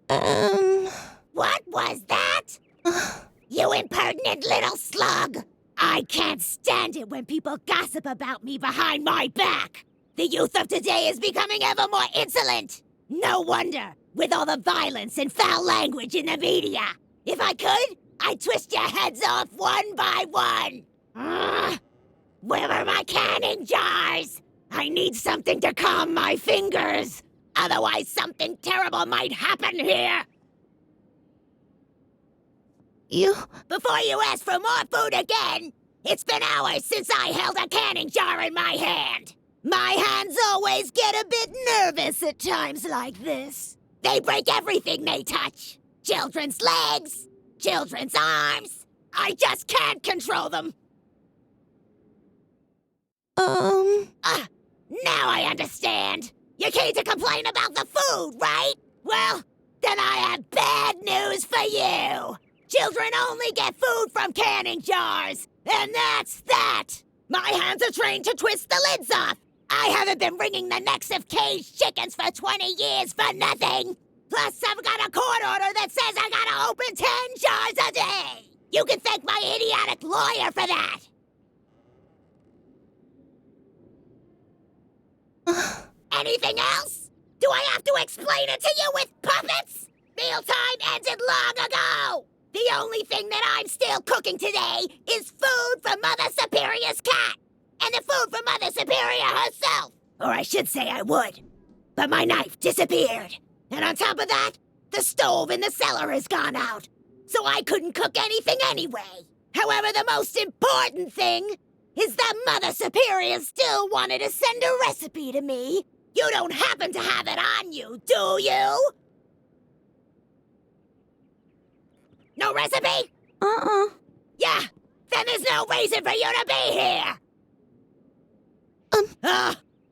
What was that? You impertinent little slug! I can't stand it when people gossip about me behind my back! The youth of today is becoming ever more insolent! No wonder, with all the violence and foul language in the media! If I could, I'd twist your heads off one by one! Where are my canning jars? I need something to calm my fingers! Otherwise something terrible might happen here! Before you ask for more food again, it's been hours since I held a canning jar in my hand. My hands always get a bit nervous at times like this. They break everything they touch. Children's legs, children's arms. I just can't control them. Now I understand. You came to complain about the food, right? Well, then I have bad news for you. Children only get food from canning jars, and that's that! My hands are trained to twist the lids off! I haven't been wringing the necks of caged chickens for 20 years for nothing! Plus, I've got a court order that says I gotta open 10 jars a day! You can thank my idiotic lawyer for that! Anything else? Do I have to explain it to you with puppets? Mealtime ended long ago! The only thing that I'm still cooking today is food for Mother Superior's cat! And the food for Mother Superior herself! Or I should say I would. But my knife disappeared. And on top of that, the stove in the cellar has gone out. So I couldn't cook anything anyway. However, the most important thing is that Mother Superior still wanted to send a recipe to me. You don't happen to have it on you, do you? No recipe? Yeah, then there's no reason for you to be here!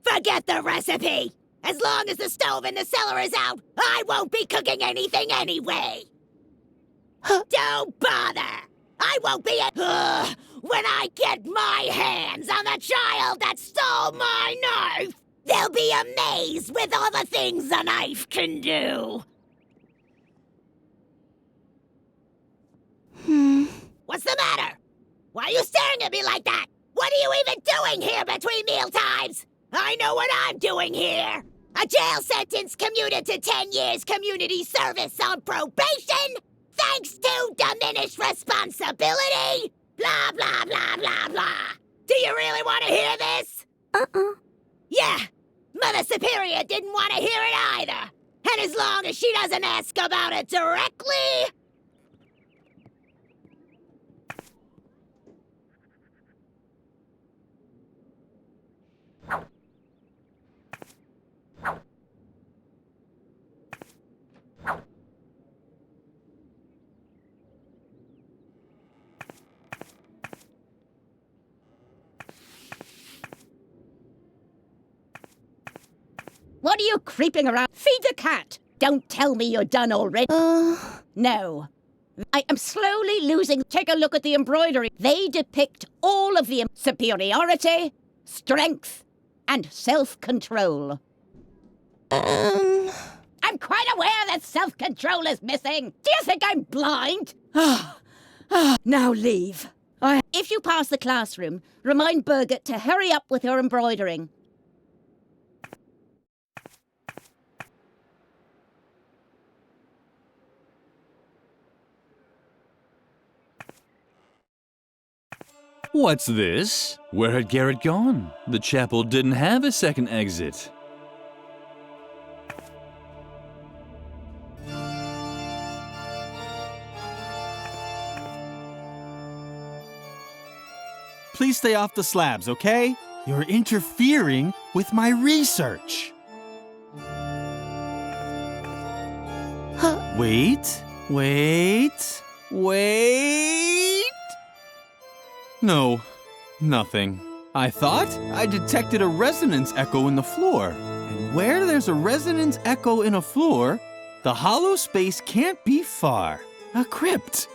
Forget the recipe! As long as the stove in the cellar is out, I won't be cooking anything anyway! Don't bother! I won't be when I get my hands on the child that stole my knife! They'll be amazed with all the things a knife can do! What's the matter? Why are you staring at me like that? What are you even doing here between meal times? I know what I'm doing here. A jail sentence commuted to 10 years community service on probation, thanks to diminished responsibility. Blah, blah, blah, blah, blah. Do you really want to hear this? Yeah, Mother Superior didn't want to hear it either. And as long as she doesn't ask about it directly... What are you creeping around? Feed the cat! Don't tell me you're done already. No. I am slowly losing. Take a look at the embroidery. They depict all of the superiority, strength, and self-control. I'm quite aware that self-control is missing. Do you think I'm blind? Now leave. If you pass the classroom, remind Birgit to hurry up with her embroidering. What's this? Where had Garrett gone? The chapel didn't have a second exit. Please stay off the slabs, okay? You're interfering with my research. Wait. No, nothing. I thought I detected a resonance echo in the floor. And where there's a resonance echo in a floor, the hollow space can't be far. A crypt.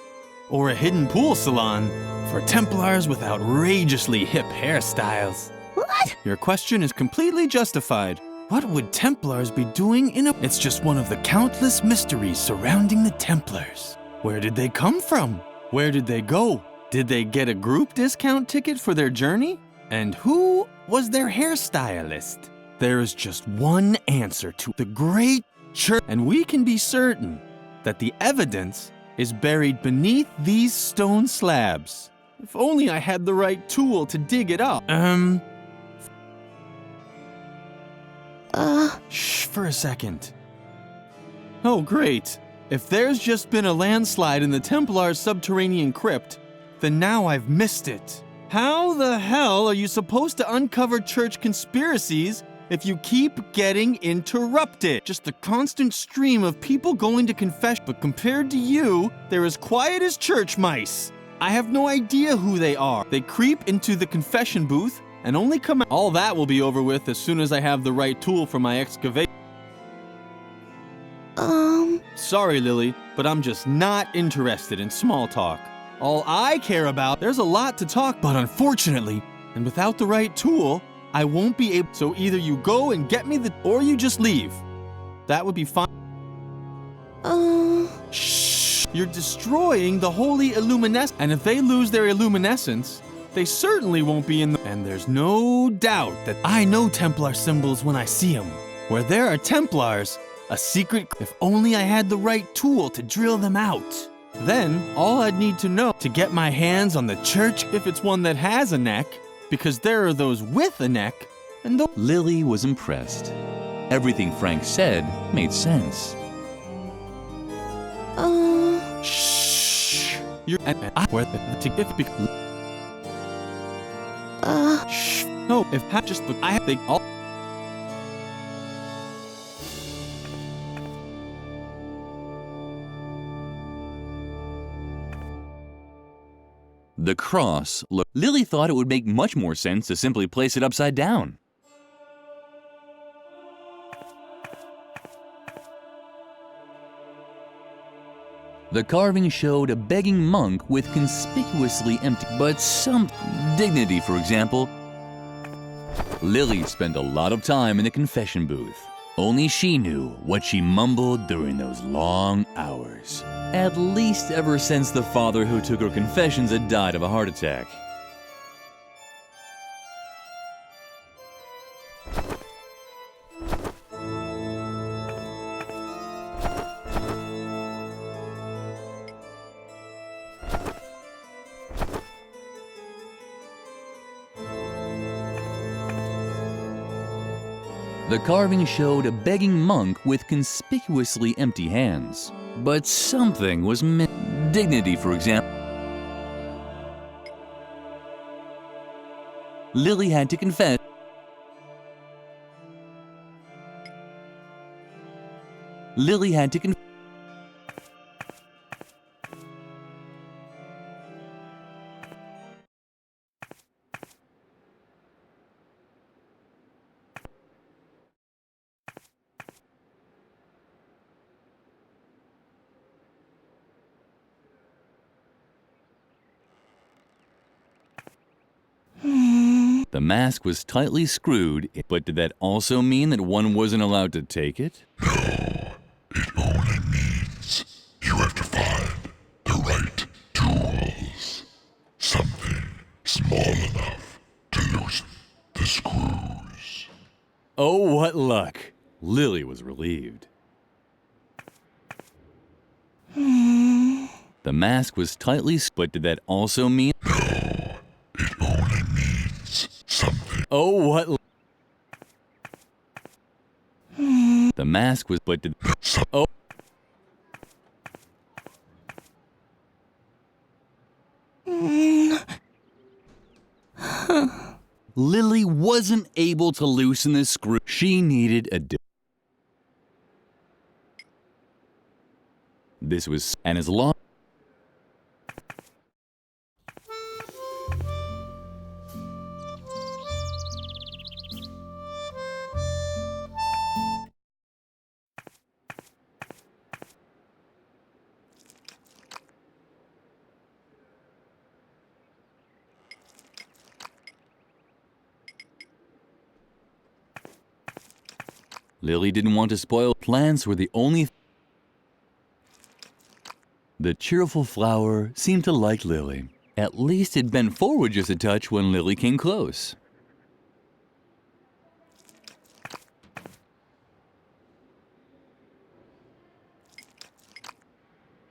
Or a hidden pool salon for Templars with outrageously hip hairstyles. What? Your question is completely justified, What would Templars be doing in a... It's just one of the countless mysteries surrounding the Templars. Where did they come from? Where did they go? Did they get a group discount ticket for their journey? And who was their hairstylist? There is just one answer to the great church, and we can be certain that the evidence is buried beneath these stone slabs. If only I had the right tool to dig it up. Shh, for a second. Oh, great. If there's just been a landslide in the Templar's subterranean crypt, then now I've missed it. How the hell are you supposed to uncover church conspiracies if you keep getting interrupted? Just a constant stream of people going to confession, but compared to you, they're as quiet as church mice. I have no idea who they are. They creep into the confession booth and only come out. All that will be over with as soon as I have the right tool for my excavation. Sorry, Lily, but I'm just not interested in small talk. All I care about, there's a lot to talk about, unfortunately, and without the right tool, I won't be able. So either you go and get me or you just leave. That would be fine. Shh! You're destroying the holy illuminescence. And if they lose their illuminescence, they certainly won't be in the... And there's no doubt that I know Templar symbols when I see them. Where there are Templars, a secret... If only I had the right tool to drill them out. Then, all I'd need to know to get my hands on the church if it's one that has a neck, because there are those with a neck, and those... Lily was impressed. Everything Frank said made sense. Shh! You're... Where to if because... Shh! No, if just... I think all... The cross looked... Lily thought it would make much more sense to simply place it upside down. The carving showed a begging monk with conspicuously empty, but some dignity, for example. Lily spent a lot of time in the confession booth. Only she knew what she mumbled during those long hours. At least ever since the father who took her confessions had died of a heart attack. The carving showed a begging monk with conspicuously empty hands. But something was missing. Dignity, for example. Lily had to confess. Lily had to confess. The mask was tightly screwed, but did that also mean that one wasn't allowed to take it? No, it only means you have to find the right tools. Something small enough to loosen the screws. Oh, what luck! Lily was relieved. The mask was tightly, but did that also mean? No, it only means something. Oh, what? The mask was, but did. Oh. Lily wasn't able to loosen the screw. She needed a. This was, and as long. Lily didn't want to spoil. Plants were the only. The cheerful flower seemed to like Lily. At least it bent forward just a touch when Lily came close.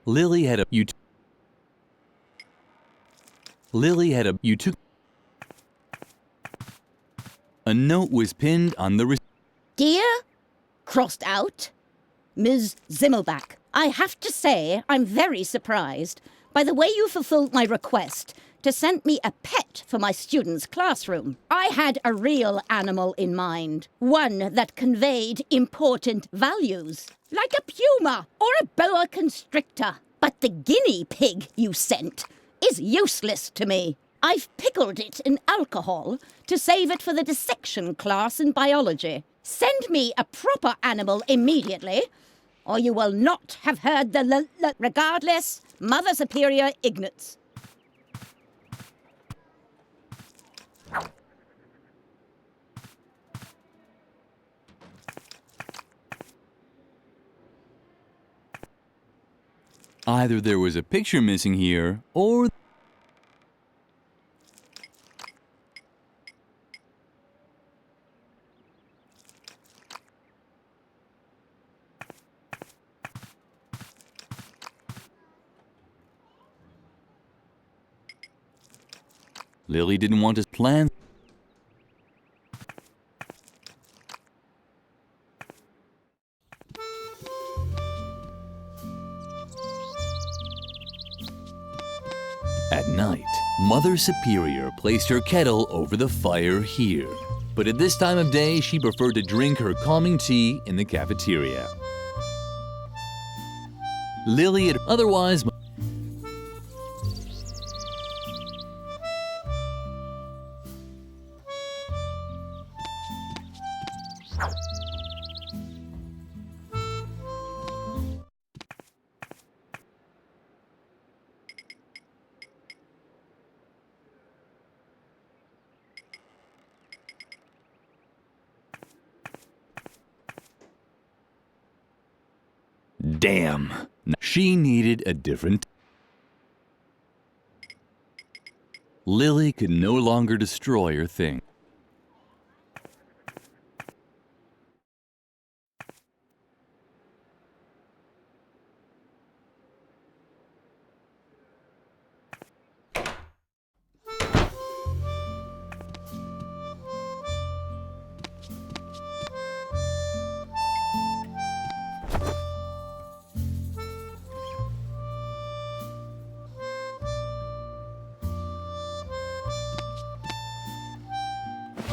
Lily had a A note was pinned on the Dear, crossed out, Ms. Zimmelbach, I have to say I'm very surprised by the way you fulfilled my request to send me a pet for my students' classroom. I had a real animal in mind, one that conveyed important values, like a puma or a boa constrictor. But the guinea pig you sent is useless to me. I've pickled it in alcohol to save it for the dissection class in biology. Send me a proper animal immediately, or you will not have heard the regardless, Mother Superior Ignatz. Either there was a picture missing here, or Lily didn't want to plan. At night, Mother Superior placed her kettle over the fire here. But at this time of day, she preferred to drink her calming tea in the cafeteria. Lily had otherwise... Damn. She needed a different... Lily could no longer destroy her thing.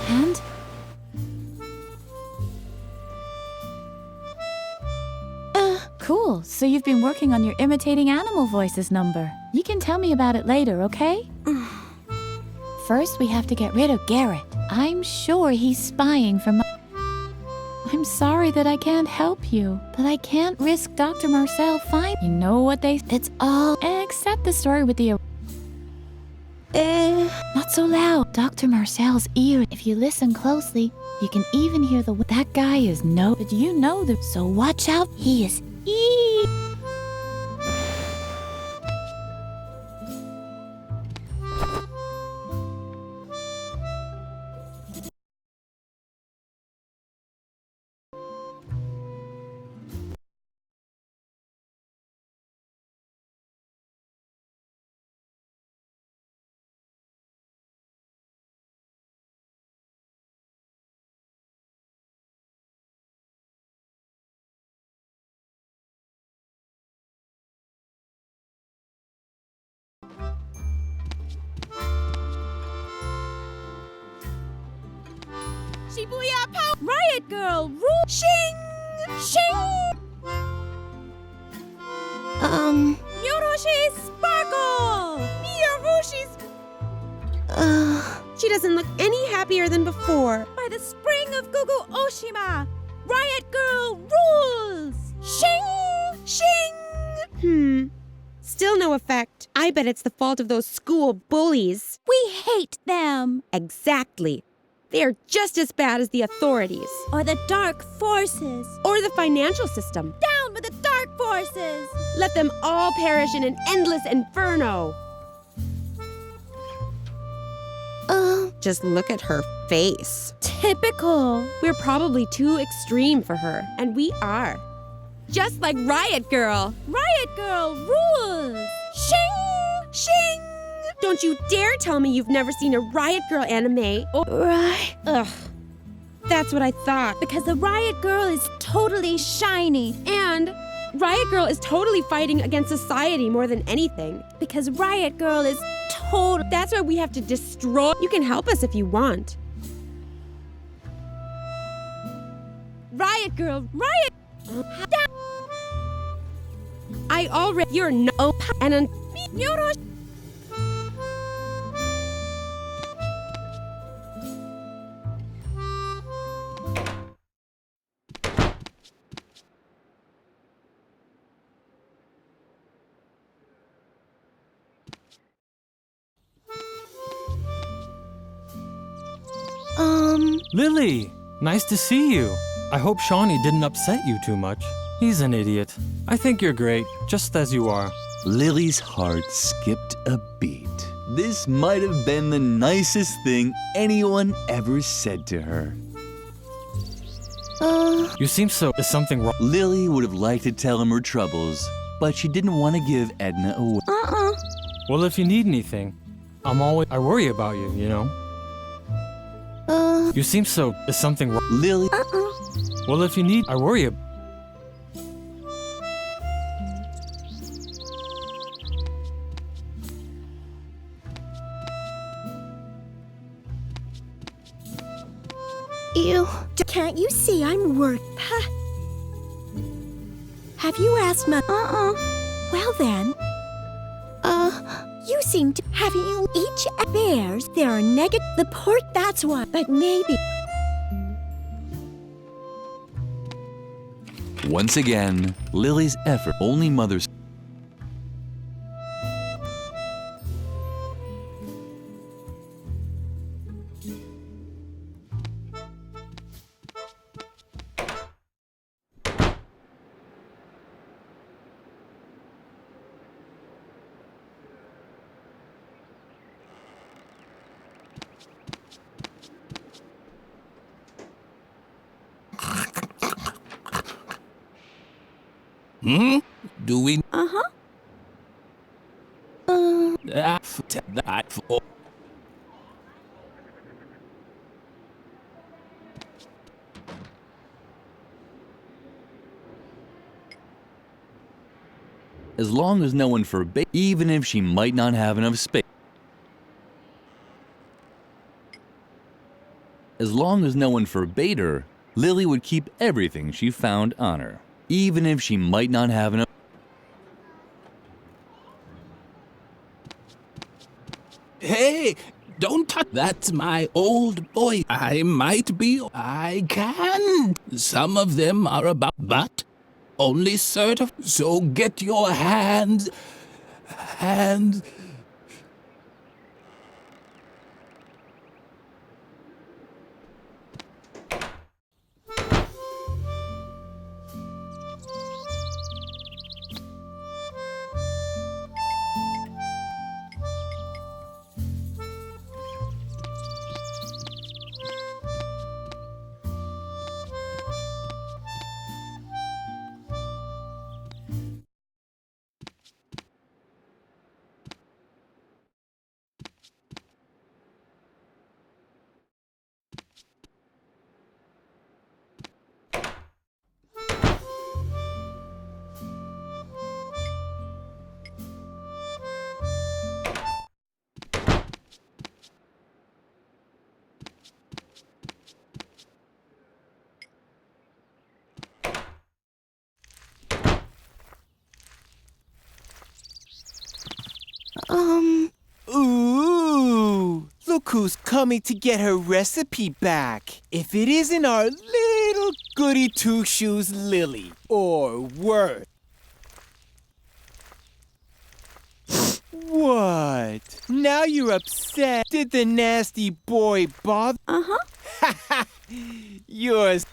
And? Cool. So you've been working on your imitating animal voices number. You can tell me about it later, okay? First, we have to get rid of Garrett. I'm sure he's spying for I'm sorry that I can't help you, but I can't risk Dr. Marcel finding. You know what It's all except the story with the... Not so loud. Dr. Marcel's ear. If you listen closely, you can even hear the... That guy is no... But you know the... So watch out. He is... Shibuya Pow! Riot Girl! Rule! Shing! Shing! Miyorushi Sparkle! Miyorushi's... She doesn't look any happier than before. By the spring of Gugu Oshima, Riot Girl rules! Shing! Shing! Still no effect. I bet it's the fault of those school bullies. We hate them! Exactly. They are just as bad as the authorities. Or the dark forces. Or the financial system. Down with the dark forces! Let them all perish in an endless inferno. Just look at her face. Typical. We're probably too extreme for her, and we are. Just like Riot Girl. Riot Girl rules! Shing! Shing! Don't you dare tell me you've never seen a Riot Girl anime. Right. Ugh. That's what I thought. Because the Riot Girl is totally shiny. And Riot Girl is totally fighting against society more than anything. Because Riot Girl is total. That's why we have to destroy. You can help us if you want. Riot Girl, Riot. I already. You're no. And Lily, nice to see you. I hope Shawnee didn't upset you too much. He's an idiot. I think you're great, just as you are. Lily's heart skipped a beat. This might have been the nicest thing anyone ever said to her. You seem so. Is something wrong? Lily would have liked to tell him her troubles, but she didn't want to give Edna away. Well, if you need anything, I worry about you, you know? You seem so. Is something wrong? Lily. Well, if you need, I worry about. Ew. Can't you see I'm work? Have you asked my... Well then. You seem to... Haven't you each bears? There are negative... The port, that's why. But maybe... Once again, Lily's effort only mother's. Do we? As long as no one forbade, even if she might not have enough space. As long as no one forbade her, Lily would keep everything she found on her, even if she might not have enough. Hey, don't touch. That's my old boy. I might be. I can. Some of them are about, but only certain. So get your hands. Ooh, look who's coming to get her recipe back. If it isn't our little goody two-shoes Lily, or worse. What? Now you're upset? Did the nasty boy bother? Uh-huh. Yours.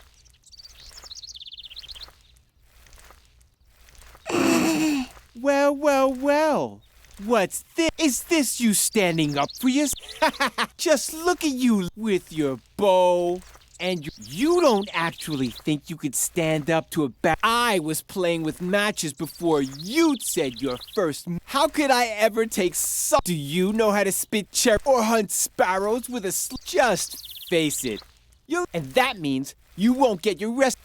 Well. What's this? Is this you standing up for yourself? Just look at you with your bow. And you don't actually think you could stand up to a bat. I was playing with matches before you said your first. How could I ever take some? Do you know how to spit cherry or hunt sparrows with a Just face it. And that means you won't get your rest.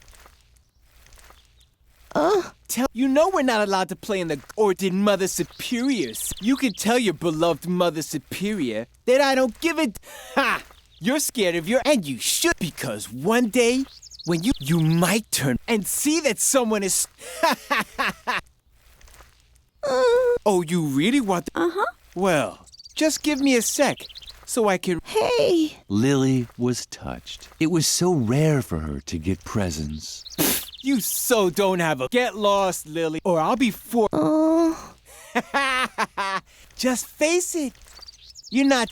You know we're not allowed to play in the. Or did Mother Superior? You could tell your beloved Mother Superior that I don't give a. Ha! You're scared of your. And you should, because one day when you might turn and see that someone is. Oh, you really want. Uh-huh. Well, just give me a sec so I can. Hey! Lily was touched. It was so rare for her to get presents. You so don't have a. Get lost, Lily, or I'll be for. Just face it. You're not.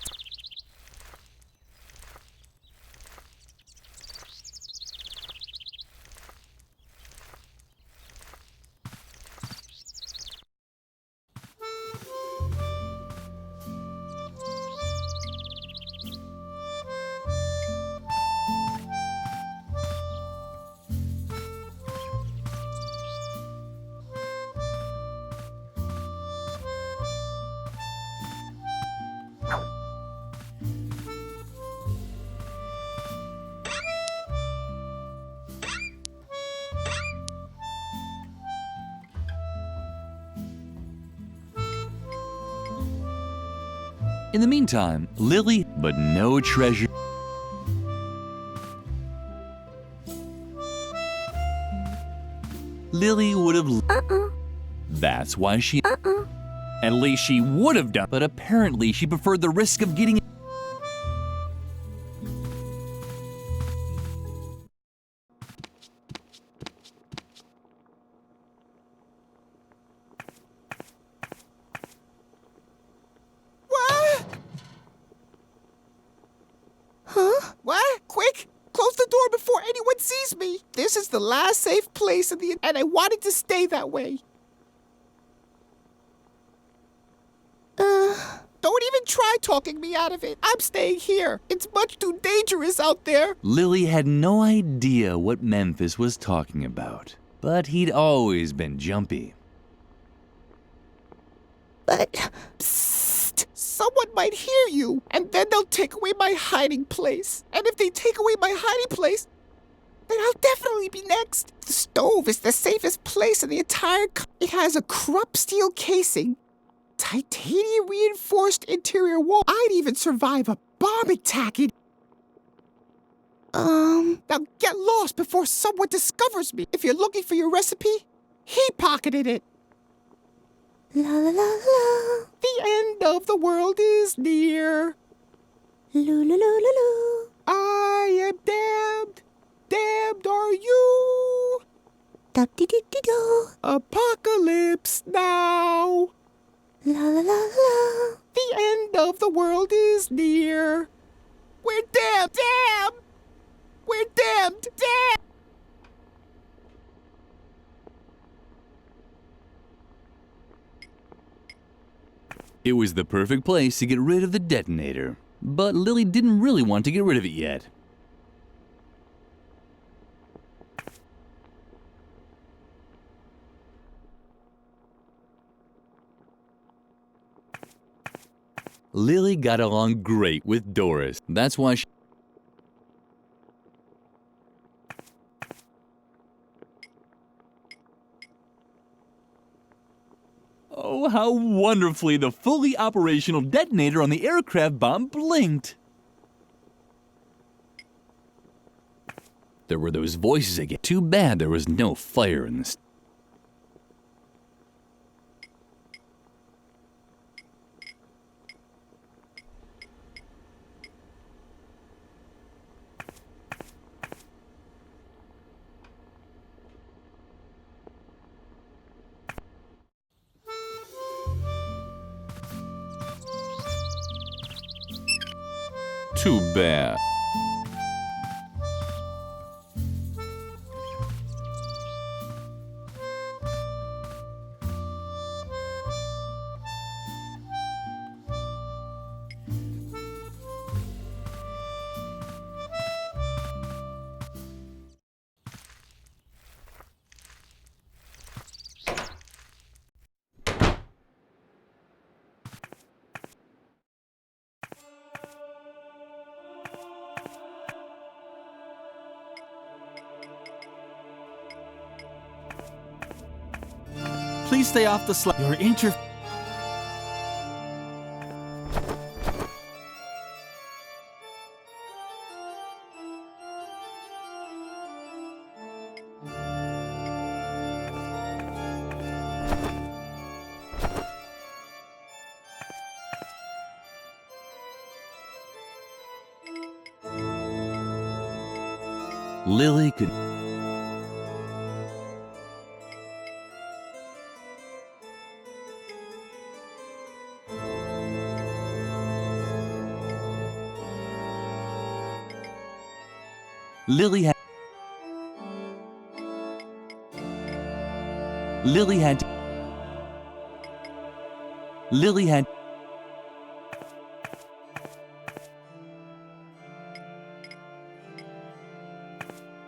In the meantime, Lily, but no treasure. Lily would have. That's why she. At least she would have done. But apparently she preferred the risk of getting. What? Quick! Close the door before anyone sees me! This is the last safe place in the. And I wanted to stay that way. Don't even try talking me out of it. I'm staying here. It's much too dangerous out there. Lily had no idea what Memphis was talking about, but he'd always been jumpy. But. Psst! Someone might hear you, and then they'll take away my hiding place. And if they take away my hiding place, then I'll definitely be next. The stove is the safest place in the entire. It has a crop steel casing, titanium reinforced interior wall. I'd even survive a bomb attack in. Now get lost before someone discovers me. If you're looking for your recipe, he pocketed it. La la la la. The end of the world is near. Loo loo loo loo loo. I am damned. Damned are you. Da dee dee dee do. Apocalypse now. La la la la. The end of the world is near. We're damned. Damn. We're damned. Damn. It was the perfect place to get rid of the detonator, but Lily didn't really want to get rid of it yet. Lily got along great with Doris. That's why she... Oh, how wonderfully the fully operational detonator on the aircraft bomb blinked. There were those voices again. Too bad there was no fire in this. Too bad. Please stay off the slide. You're Lily could... Lily had... Lily had... Lily had...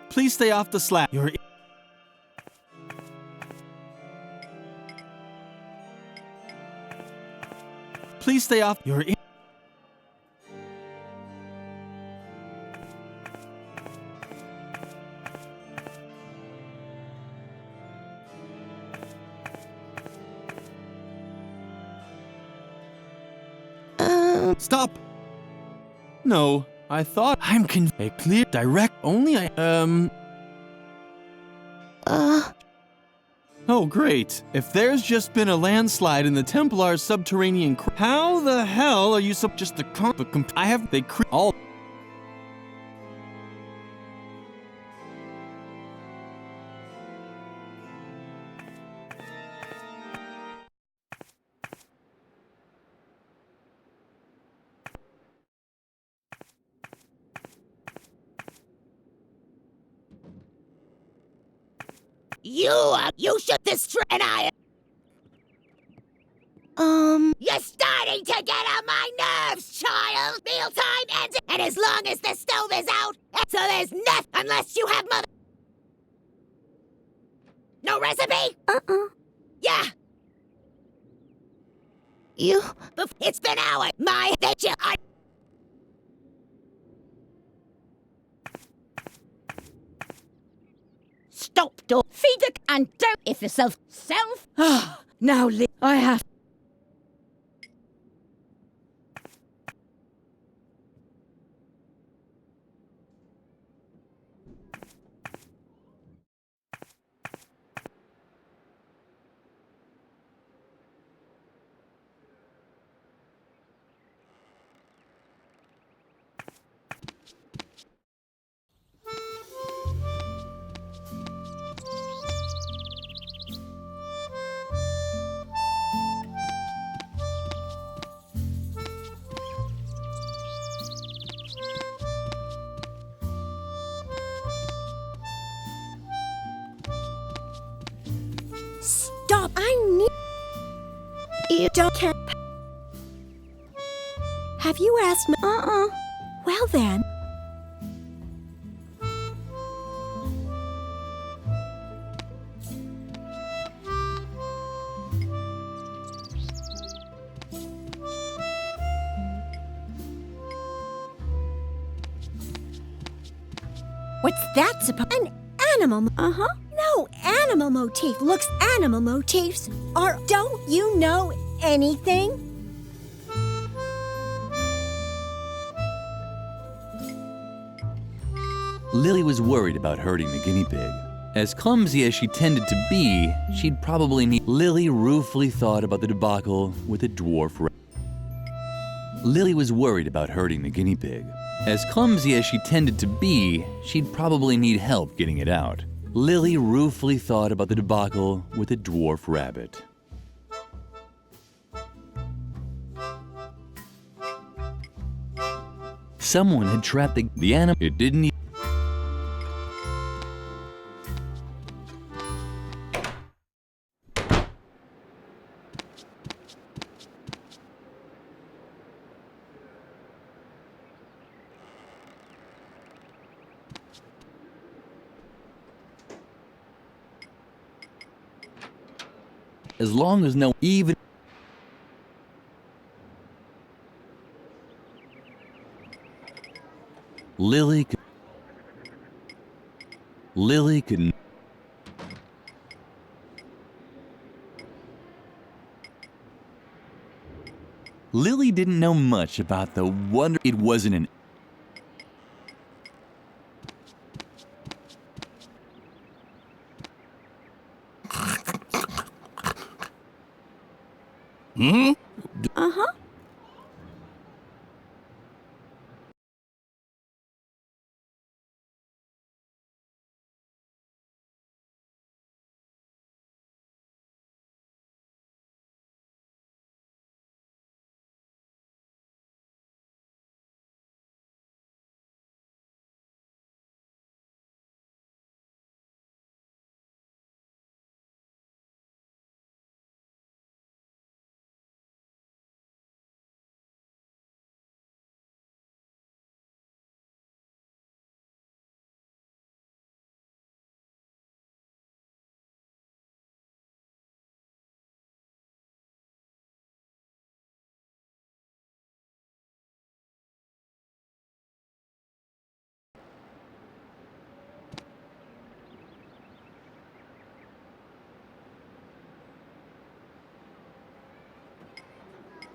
Please stay off the slab. You're... Please stay off. You're... Stop! No, I thought I'm a clear, direct, only Oh, great. If there's just been a landslide in the Templar's subterranean how the hell are you just the I have, they all... You should destroy and I... You're starting to get on my nerves, child! Mealtime ends, and as long as the stove is out, so there's nothing unless you have mother... No recipe? Yeah. It's been hours. My... Stop, door. Feed the... And don't... If the self... Now, I have... Stop! I need... You don't care... Have you asked me... Well then... What's that supposed... An animal... No animal motif looks animal motifs are... Don't you know anything? Lily was worried about hurting the guinea pig. As clumsy as she tended to be, she'd probably need... Lily ruefully thought about the debacle with a dwarf rat. Lily was worried about hurting the guinea pig. As clumsy as she tended to be, she'd probably need help getting it out. Lily ruefully thought about the debacle with a dwarf rabbit. Someone had trapped the animal. It didn't e- As long as no even Lily could Lily didn't know much about the wonder. It wasn't an Uh-huh.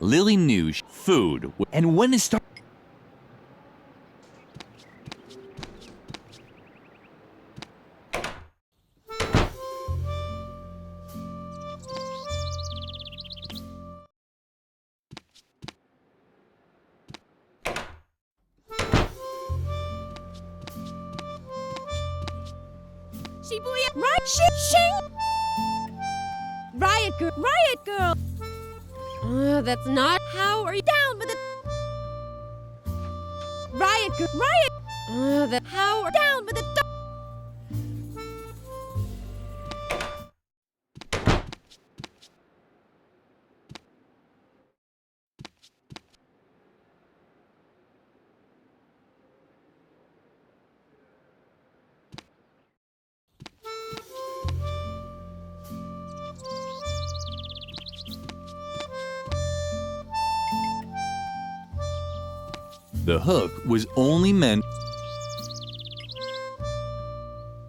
Lily knew food and when it started. Shibuya, right? Shing! Riot girl, riot girl! That's not. How are you down with it? Riot girl, riot! That how are down with it? The hook was only meant.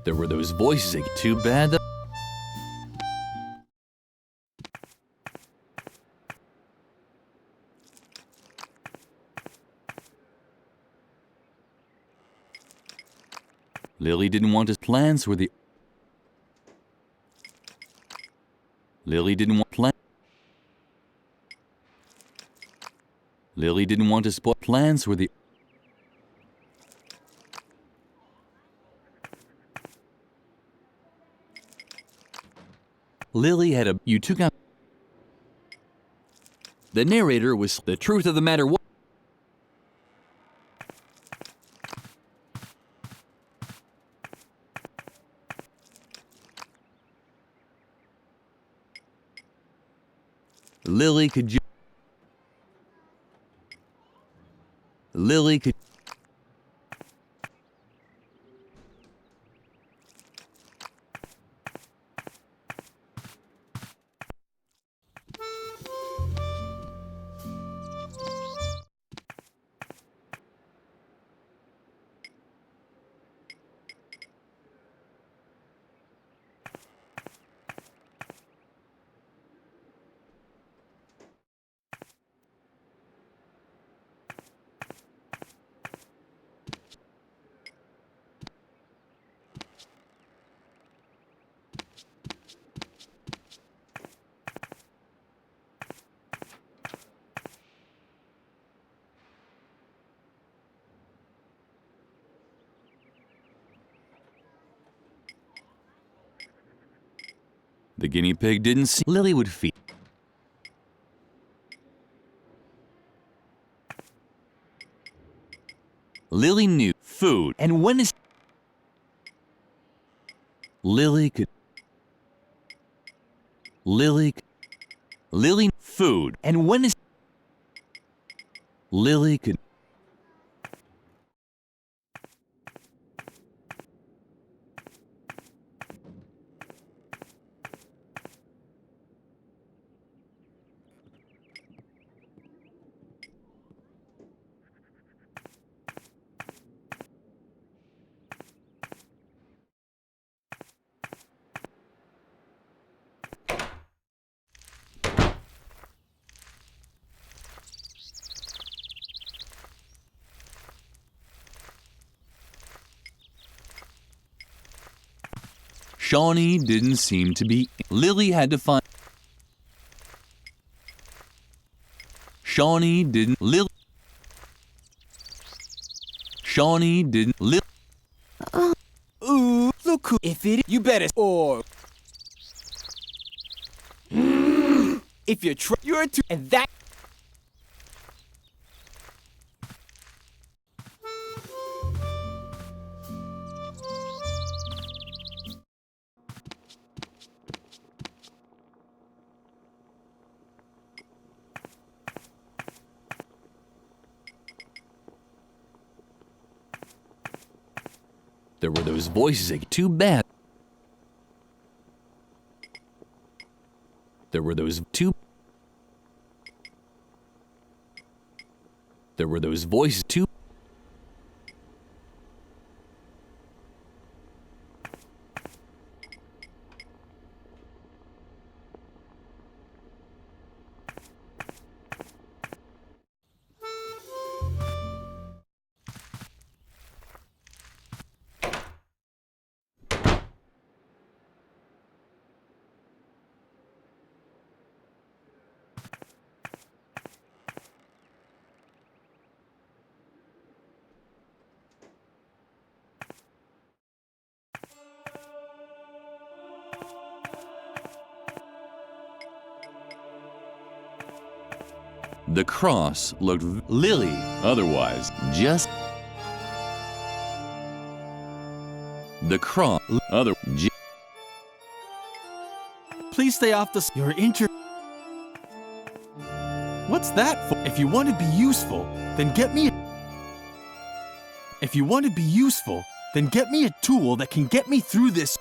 There were those voices again. Too bad that. Lily didn't want his plans were the. Lily didn't want plans. Lily didn't want to spoil plans were the. Lily had a. You took out. The narrator was the truth of the matter. Was Lily could. Lily could. The guinea pig didn't see. Lily would feed. Lily knew food, and when is Lily could food, and when is Lily could Shawnee didn't seem to be. Lily had to find. Shawnee didn't. Shawnee didn't. Ooh, look who. If it. You better. Or. If you're you're too. And that. There were those voices again. Too bad. There were those voices too. The cross looked Lily, otherwise just the cross other Please stay off the. You're What's that for? If you want to be useful, then get me. If you want to be useful, then get me a tool that can get me through this.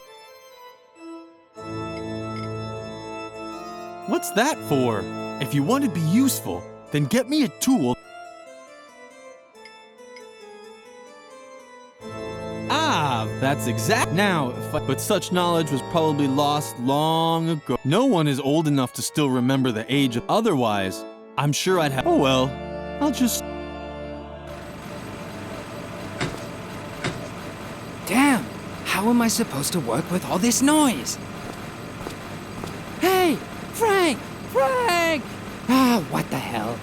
What's that for? If you want to be useful, then get me a tool. Ah, that's exact. Now, but such knowledge was probably lost long ago. No one is old enough to still remember the age of. Otherwise, I'm sure I'd have. Oh well, I'll just. Damn! How am I supposed to work with all this noise? Hey! Frank! Frank! Ah, what the hell?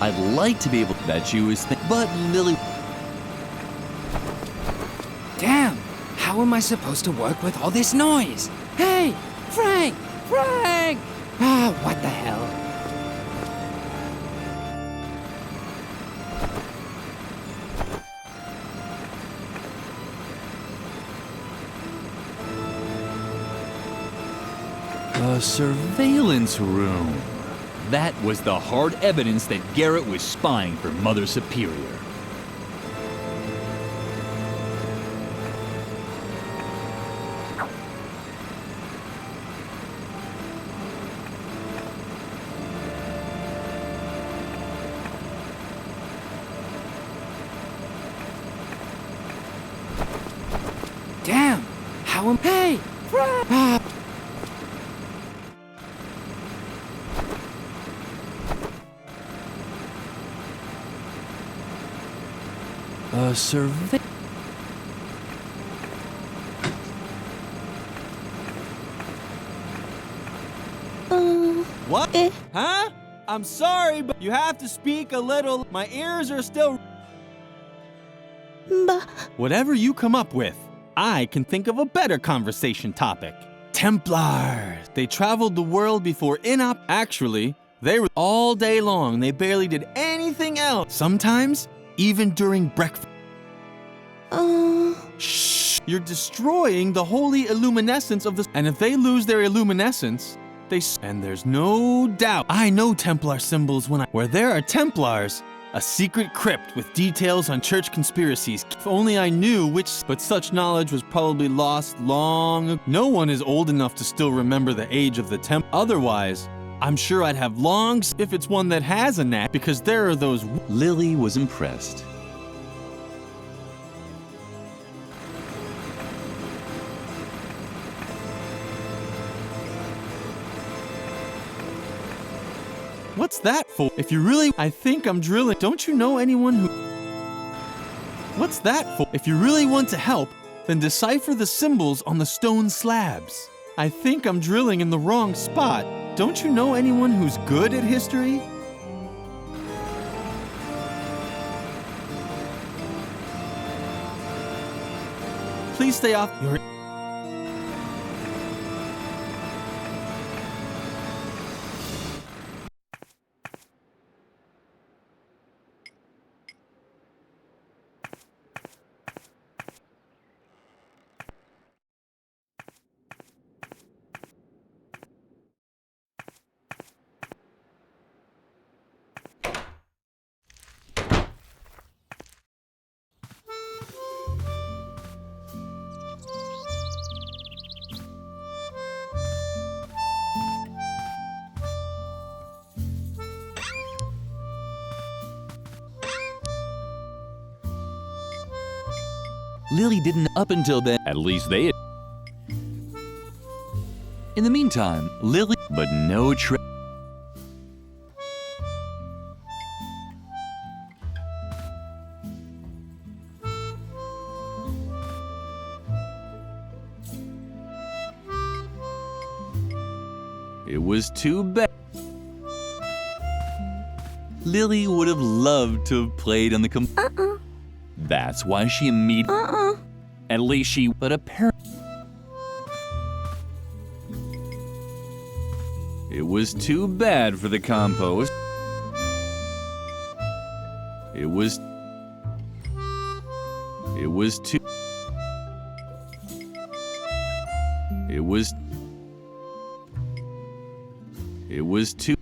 I'd like to be able to bet you was but Lily. Damn! How am I supposed to work with all this noise? Hey! Frank! Frank! Ah, what the hell? A surveillance room. That was the hard evidence that Garrett was spying for Mother Superior. Damn! How am... Hey! Frank! Ah. A survey. What? Huh? I'm sorry, but you have to speak a little. My ears are still... Whatever you come up with, I can think of a better conversation topic. Templars. They traveled the world before Actually, they were all day long. They barely did anything else. Sometimes, even during breakfast. Shh! You're destroying the holy illuminescence of the... And if they lose their illuminescence, and there's no doubt, I know Templar symbols where there are Templars, a secret crypt with details on church conspiracies. If only I knew which, but such knowledge was probably lost long ago. No one is old enough to still remember the age of the Otherwise, I'm sure I'd have long if it's one that has a knack, because there are those... Lily was impressed. What's that for? If you really... I think I'm drilling. Don't you know anyone who... What's that for? If you really want to help, then decipher the symbols on the stone slabs. I think I'm drilling in the wrong spot. Don't you know anyone who's good at history? Please stay off your... Lily didn't up until then. At least they had. In the meantime, Lily, but no It was too bad. Lily would have loved to have played on the That's why she immediately... At least she... But apparently... It was too bad for the compost. It was too... It was too...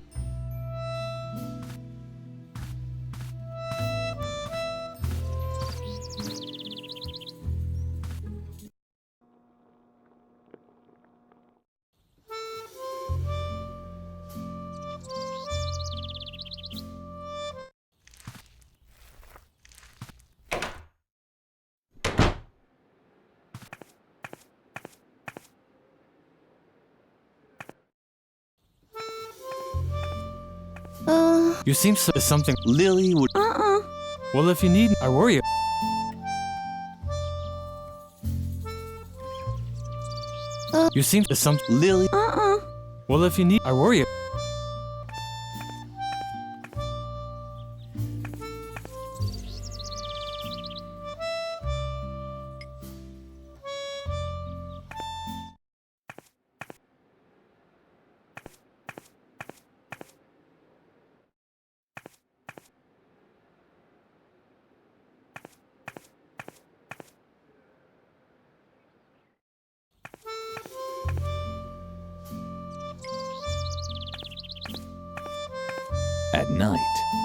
You seem something. Lily would... Well, if you need, I worry. You seem something. Lily... Well, if you need, I worry. At night.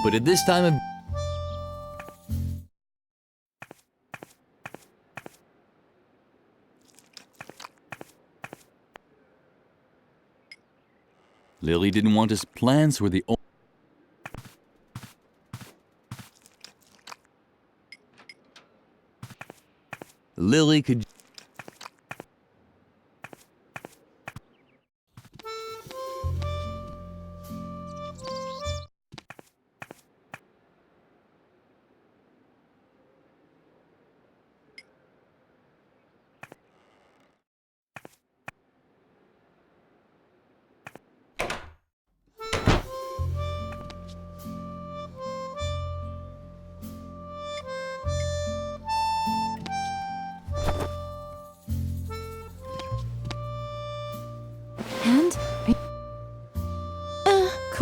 But at this time of... Lily didn't want his plants were the only... Lily could...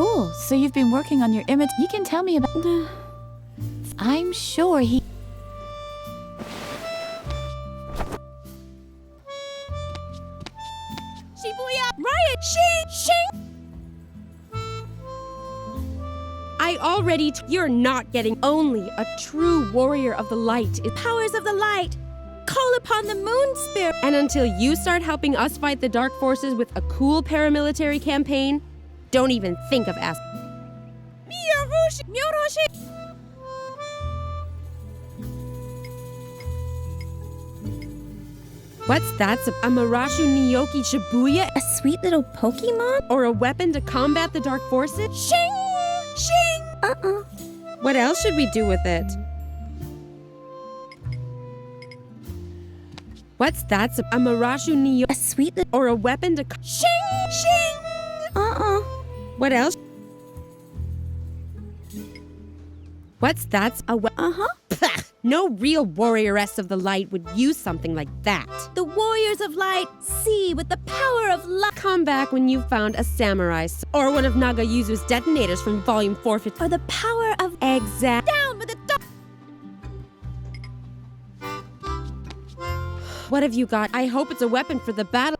Cool. So you've been working on your image. You can tell me about. I'm sure he. Shibuya! Riot! Shing! I already. You're not getting. Only a true warrior of the light is. Powers of the light, call upon the moon spirit. And until you start helping us fight the dark forces with a cool paramilitary campaign, don't even think of asking. What's that? A Marashu Niyoki Shibuya? A sweet little Pokemon? Or a weapon to combat the dark forces? Shing! Shing! What else should we do with it? What's that? A Marashu Niyoki? A sweet little. Or a weapon to. Shing! Shing! What else? What's that? No real warrioress of the light would use something like that. The warriors of light see with the power of light. Come back when you've found a samurai or one of Nagayuzu's detonators from Volume 450. Or the power of exact. Down with the dark. What have you got? I hope it's a weapon for the battle.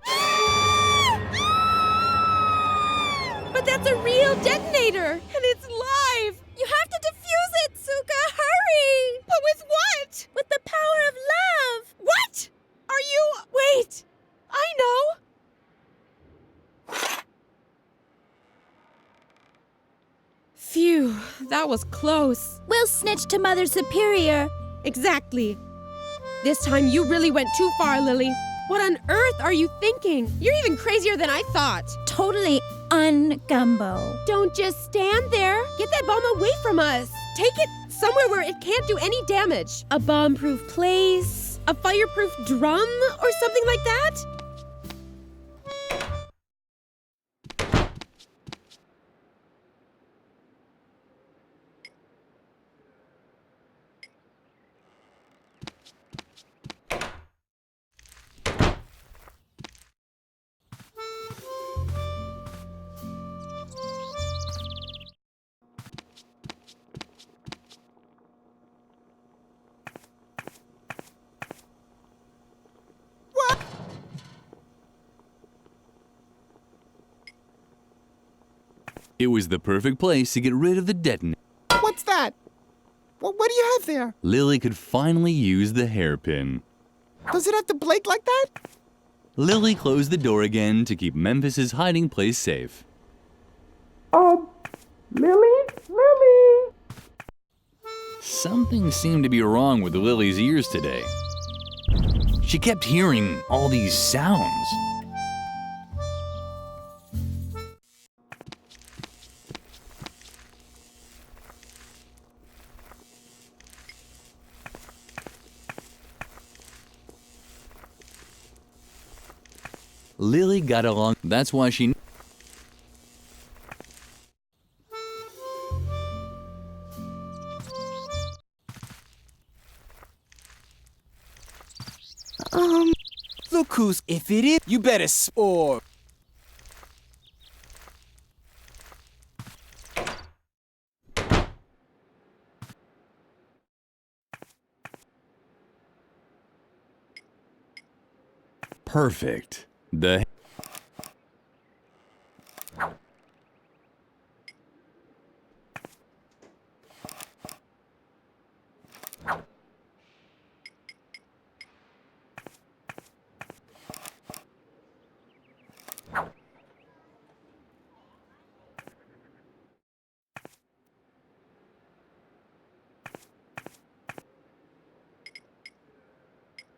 But that's a real detonator, and it's live. You have to defuse it, Tsuka. Hurry! But with what? With the power of love. What? Are you... Wait. I know. Phew, that was close. We'll snitch to Mother Superior. Exactly. This time you really went too far, Lily. What on earth are you thinking? You're even crazier than I thought. Totally un-gumbo. Don't just stand there. Get that bomb away from us. Take it somewhere where it can't do any damage. A bomb-proof place, a fireproof drum, or something like that? It was the perfect place to get rid of the detonator. What's that? What do you have there? Lily could finally use the hairpin. Does it have to blink like that? Lily closed the door again to keep Memphis's hiding place safe. Lily? Something seemed to be wrong with Lily's ears today. She kept hearing all these sounds. Lily got along. That's why she... Look who's... If it is, you better... Or... Perfect. The...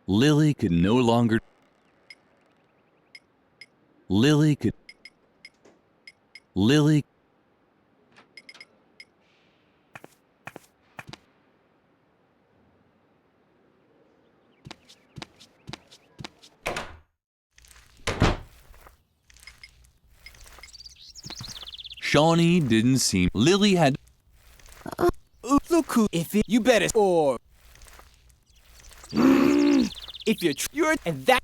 Lily could no longer... Lily... Shawnee didn't seem... Lily had... Look who... If it... You better... Or... If you're... And that...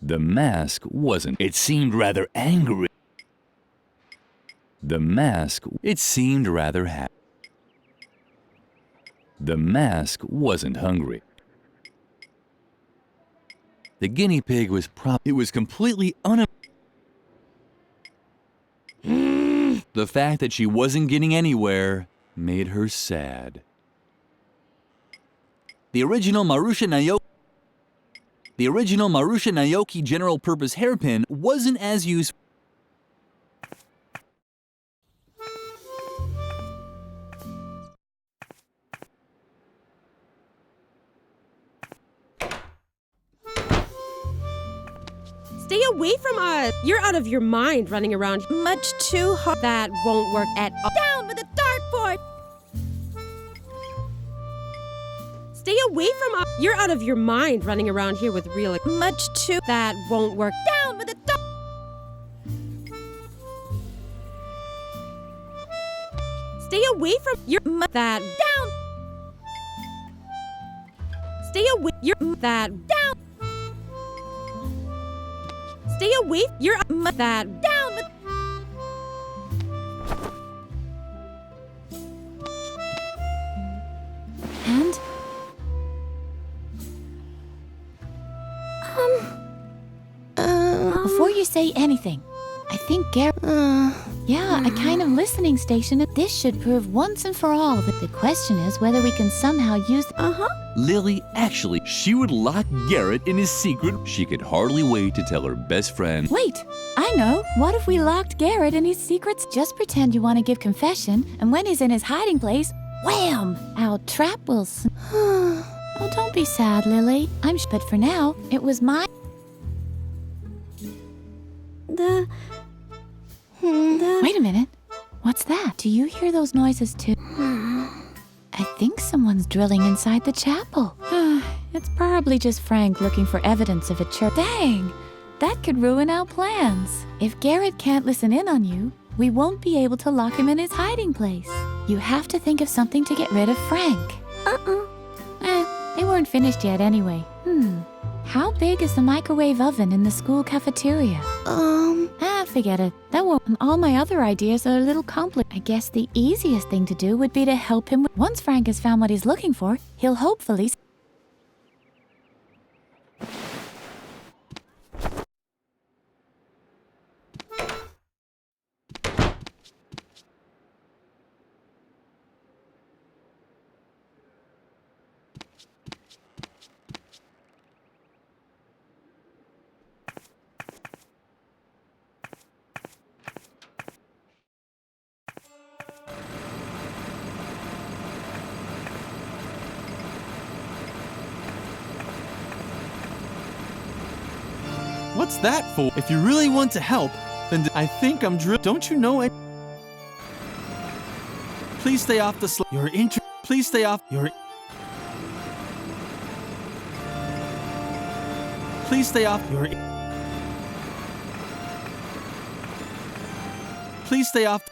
The mask wasn't. It seemed rather angry. The mask, it seemed rather happy. The mask wasn't hungry. The guinea pig was it was completely The fact that she wasn't getting anywhere made her sad. The original Marusha Naoki general purpose hairpin wasn't as useful. Stay away from us! You're out of your mind running around. Much too hard. That won't work at all. Down with the dartboard! Stay away from us! You're out of your mind running around here with real. Much too. That won't work. Down with the dart! Stay away from that. Down! Stay away. That. Down! Stay away. That. Down with. And? Before you say anything, I think Garrett... Yeah, a kind of listening station. This should prove once and for all that the question is whether we can somehow use... Lily, actually, she would lock Garrett in his secret. She could hardly wait to tell her best friend. Wait, I know. What if we locked Garrett in his secrets? Just pretend you want to give confession, and when he's in his hiding place, wham! Our trap will... Oh, don't be sad, Lily. But for now, it was my... Wait a minute. What's that? Do you hear those noises too? I think someone's drilling inside the chapel. It's probably just Frank looking for evidence of a church. Dang! That could ruin our plans. If Garrett can't listen in on you, we won't be able to lock him in his hiding place. You have to think of something to get rid of Frank. They weren't finished yet anyway. How big is the microwave oven in the school cafeteria? Forget it. That won't. All my other ideas are a little complicated. I guess the easiest thing to do would be to help him. Once Frank has found what he's looking for, he'll hopefully... What's that for? If you really want to help, then I think I'm Don't you know it? Please stay off the Please stay off Please stay off Please stay off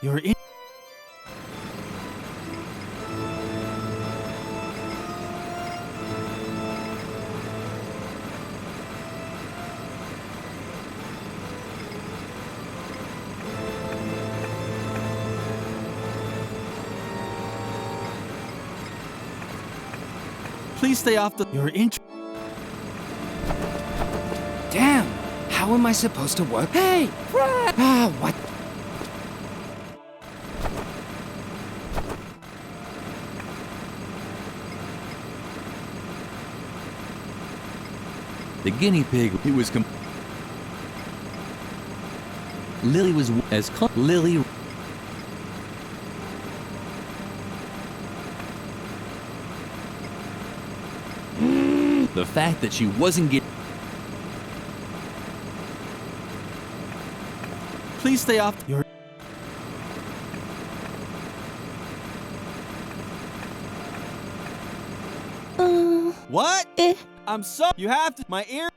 Please stay off the... Damn! How am I supposed to work? Hey! What? The guinea pig, it was Lily was as Lily... The fact that she wasn't getting... Please stay off What? I'm so... You have to... My ear...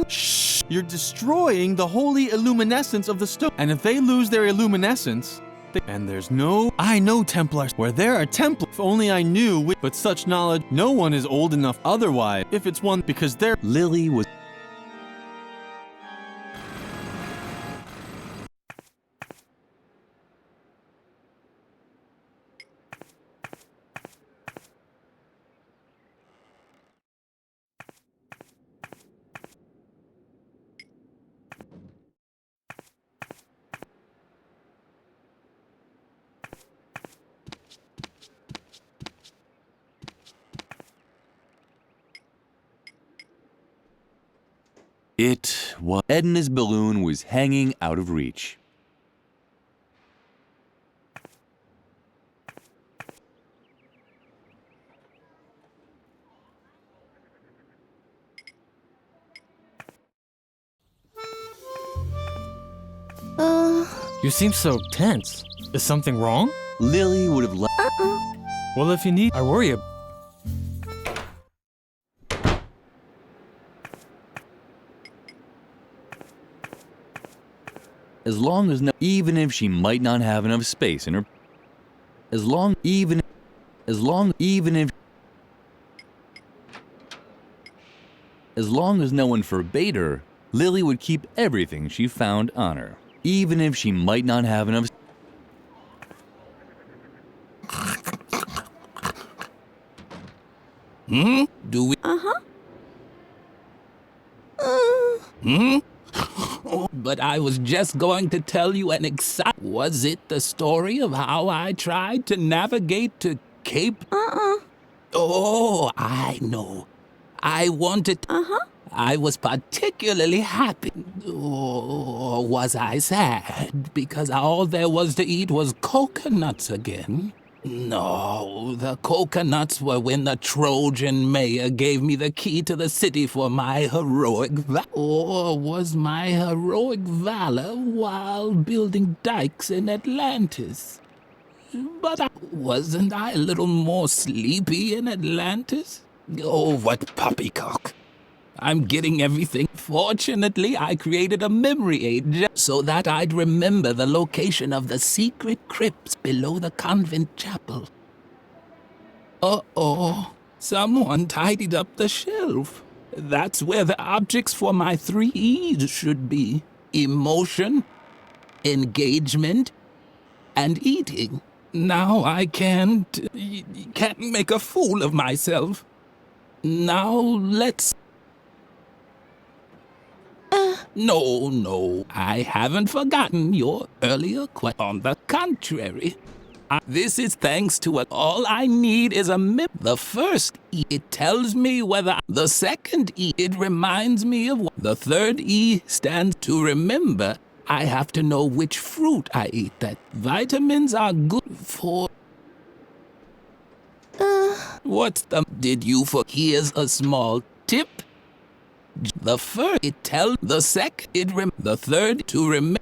Shh! You're destroying the holy illuminescence of the stone. And if they lose their illuminescence... And there's no... I know Templars. Where there are Templars. If only I knew... But such knowledge... No one is old enough otherwise. If it's one... Because they're... Lily was... Edna's balloon was hanging out of reach. You seem so tense. Is something wrong? Lily would have Well, if you need, I worry about. As long as even if she might not have enough space in her. As long as no one forbade her, Lily would keep everything she found on her, even if she might not have enough. Do we? But I was just going to tell you an Was it the story of how I tried to navigate to Cape? Oh, I know. I wanted. I was particularly happy. Or was I sad? Because all there was to eat was coconuts again. No, the coconuts were when the Trojan mayor gave me the key to the city for my heroic Or was my heroic valor while building dikes in Atlantis? But wasn't I a little more sleepy in Atlantis? Oh, what poppycock. I'm getting everything. Fortunately, I created a memory aid so that I'd remember the location of the secret crypts below the convent chapel. Uh-oh, someone tidied up the shelf. That's where the objects for my 3 E's should be. Emotion, engagement, and eating. Now I can't make a fool of myself. Now let's... No, I haven't forgotten your earlier question. On the contrary, this is thanks to all I need is a The first E, it tells me whether. The second E, it reminds me of. The third E stands to remember. I have to know which fruit I eat. That vitamins are good for. What's the? Did you for? Here's a small tip. The first, it tells the second, the third to remember.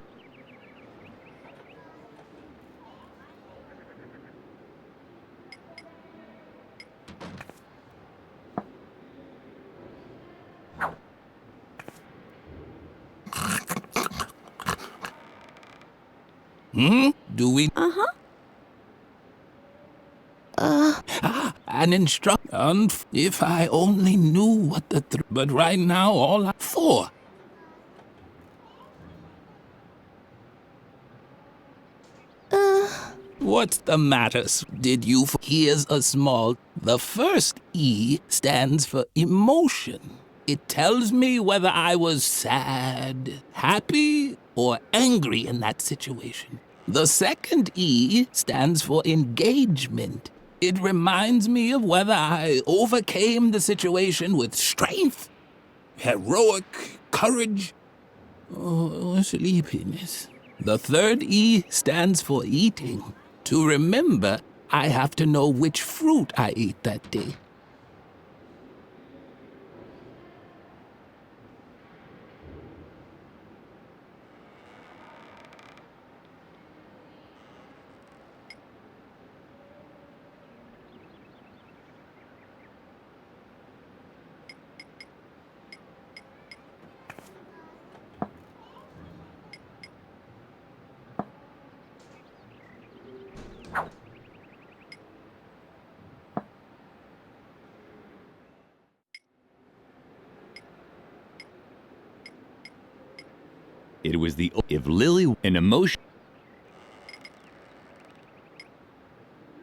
Do we? An instruction. If I only knew what the but right now all I 4. What's the matter? Did you? Here's a small. The first E stands for emotion. It tells me whether I was sad, happy, or angry in that situation. The second E stands for engagement. It reminds me of whether I overcame the situation with strength, heroic courage, or sleepiness. The third E stands for eating. To remember, I have to know which fruit I ate that day. It was the if Lily an emotion.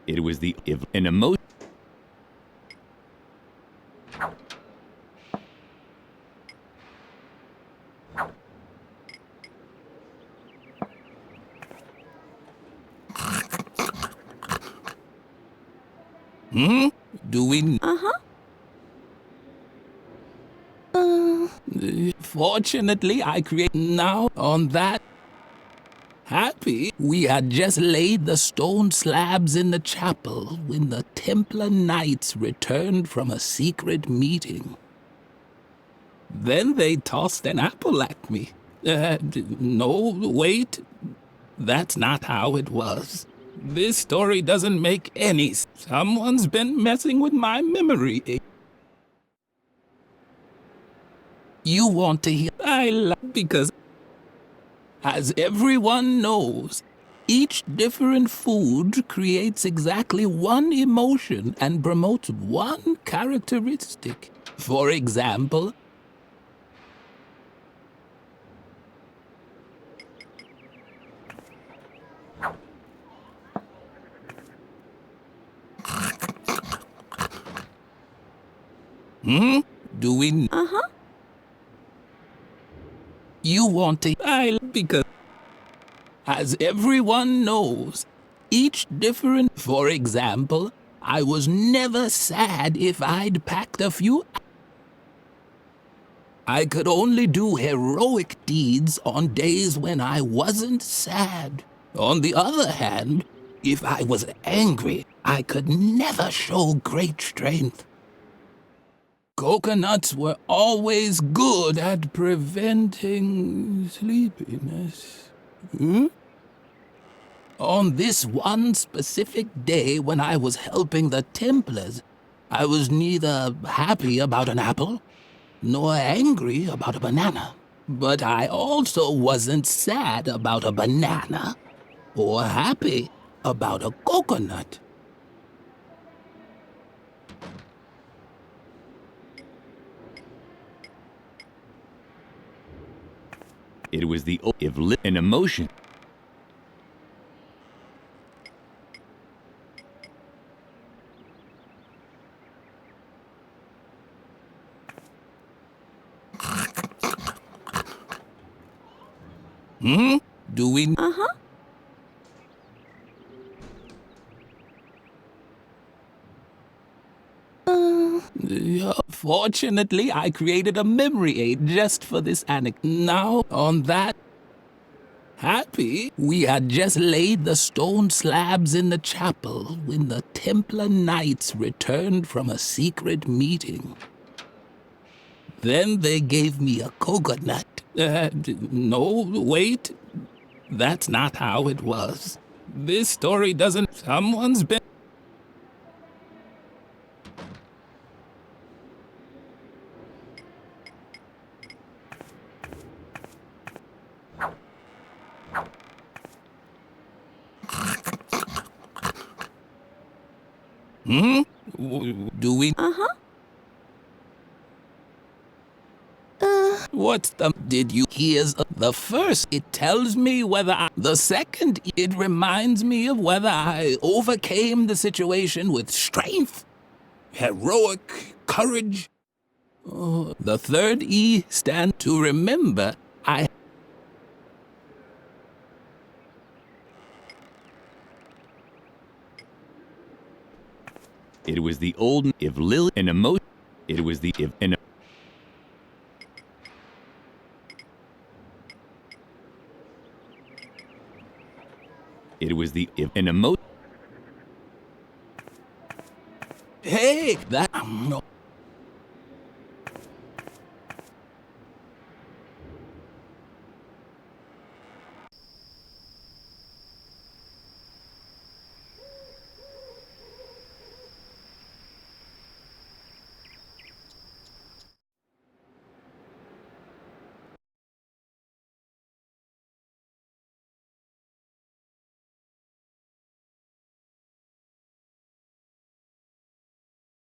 It was the if an emotion. Do we? Fortunately, I create now on that. Happy, we had just laid the stone slabs in the chapel when the Templar Knights returned from a secret meeting. Then they tossed an apple at me. No, wait. That's not how it was. This story doesn't make any sense. Someone's been messing with my memory. You want to hear? I laugh because, as everyone knows, each different food creates exactly one emotion and promotes one characteristic. For example, do we? You want to? Because, as everyone knows, each different. For example, I was never sad if I'd packed a few. I could only do heroic deeds on days when I wasn't sad. On the other hand, if I was angry, I could never show great strength. Coconuts were always good at preventing sleepiness. On this one specific day when I was helping the Templars, I was neither happy about an apple nor angry about a banana. But I also wasn't sad about a banana or happy about a coconut. It was the an emotion. Do we? Fortunately, I created a memory aid just for this anecdote. Now, on that happy, we had just laid the stone slabs in the chapel when the Templar Knights returned from a secret meeting. Then they gave me a coconut. No, wait. That's not how it was. This story doesn't. Someone's been. Do we? What's the? Did you? Here's the first. It tells me whether I. The second, it reminds me of whether I overcame the situation with strength, heroic courage. The third E stands to remember. It was the old if Lily an emotion. It was the if an. It was the if an emotion. Hey, that.